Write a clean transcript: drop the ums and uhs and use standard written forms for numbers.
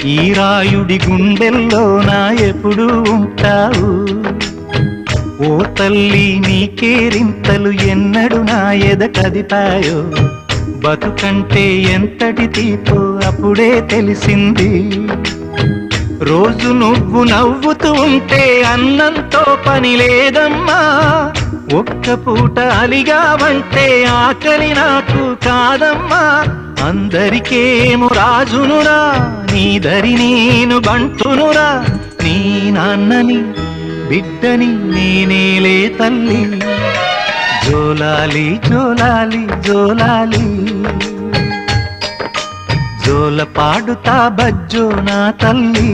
ఈ రాయుడి గుండెల్లో నా ఎప్పుడు ఉంటావు. ఓ తల్లి నీ కేరింతలు ఎన్నడు నా ఎద కదిపాయో. బతుకంటే ఎంతటి తీపో అప్పుడే తెలిసింది. రోజు నువ్వు నవ్వుతూ ఉంటే అన్నంతో పని లేదమ్మా. ఒక్క పూట అలిగావంటే ఆకలి నాకు కాదమ్మా. అందరికేమో రాజునురా, నీ దరి నేను బంటునురా. నీ నాన్నని బిడ్డని నేనేలే తల్లి. జోలాలి జోలాలి జోలాలి, జోల పాడుతా బజ్జో నా తల్లి.